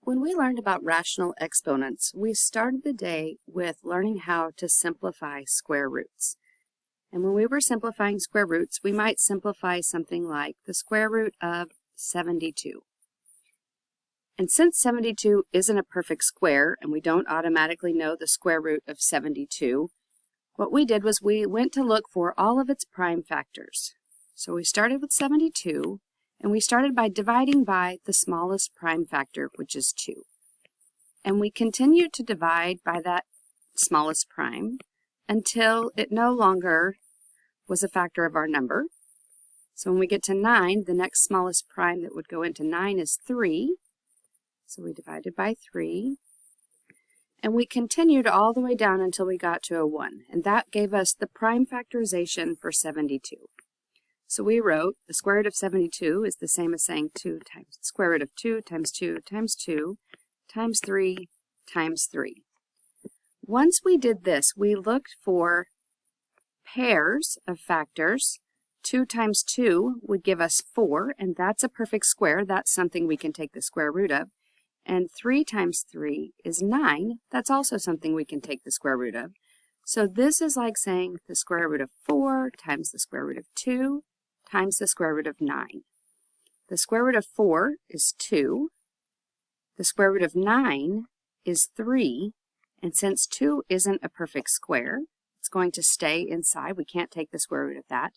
When we learned about rational exponents, we started the day with learning how to simplify square roots. And when we were simplifying square roots, we might simplify something like the square root of 72. And since 72 isn't a perfect square, and we don't automatically know the square root of 72, what we did was we went to look for all of its prime factors. So we started with 72, and we started by dividing by the smallest prime factor, which is 2. And we continued to divide by that smallest prime until it no longer was a factor of our number. So when we get to 9, the next smallest prime that would go into 9 is 3. So we divided by 3. And we continued all the way down until we got to a 1. And that gave us the prime factorization for 72. So we wrote the square root of 72 is the same as saying 2 times square root of 2 times 2 times 2 times 3 times 3. Once we did this, we looked for pairs of factors. 2 times 2 would give us 4, and that's a perfect square. That's something we can take the square root of. And 3 times 3 is 9. That's also something we can take the square root of. So this is like saying the square root of 4 times the square root of 2 times the square root of 9. The square root of 4 is 2. The square root of 9 is 3. And since 2 isn't a perfect square, it's going to stay inside. We can't take the square root of that.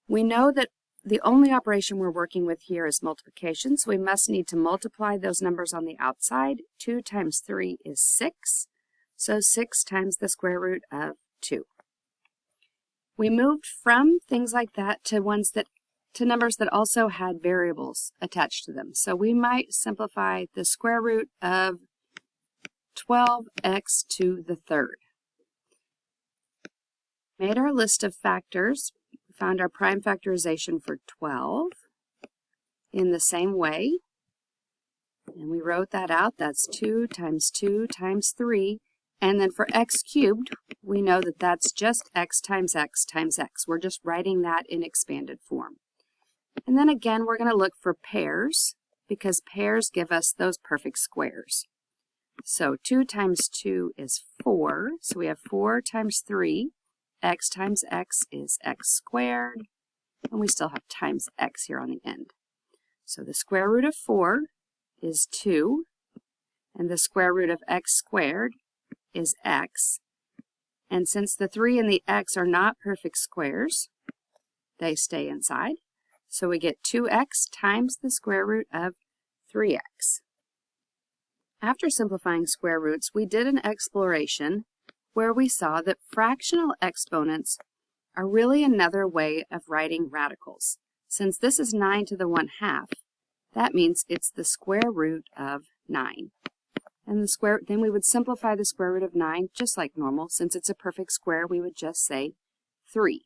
We know that the only operation we're working with here is multiplication, so we must need to multiply those numbers on the outside. 2 times 3 is 6, so 6 times the square root of 2. We moved from things like that to numbers that also had variables attached to them. So we might simplify the square root of 12x to the third. Made our list of factors. Found our prime factorization for 12 in the same way. And we wrote that out. That's 2 times 2 times 3. And then for x cubed, we know that that's just x times x times x. We're just writing that in expanded form. And then again, we're going to look for pairs, because pairs give us those perfect squares. So 2 times 2 is 4. So we have 4 times 3. X times x is x squared. And we still have times x here on the end. So the square root of 4 is 2. And the square root of x squared is x. And since the 3 and the x are not perfect squares, they stay inside. So we get 2x times the square root of 3x. After simplifying square roots, we did an exploration where we saw that fractional exponents are really another way of writing radicals. Since this is 9 to the 1/2, that means it's the square root of 9. And then we would simplify the square root of 9 just like normal. Since it's a perfect square, we would just say 3.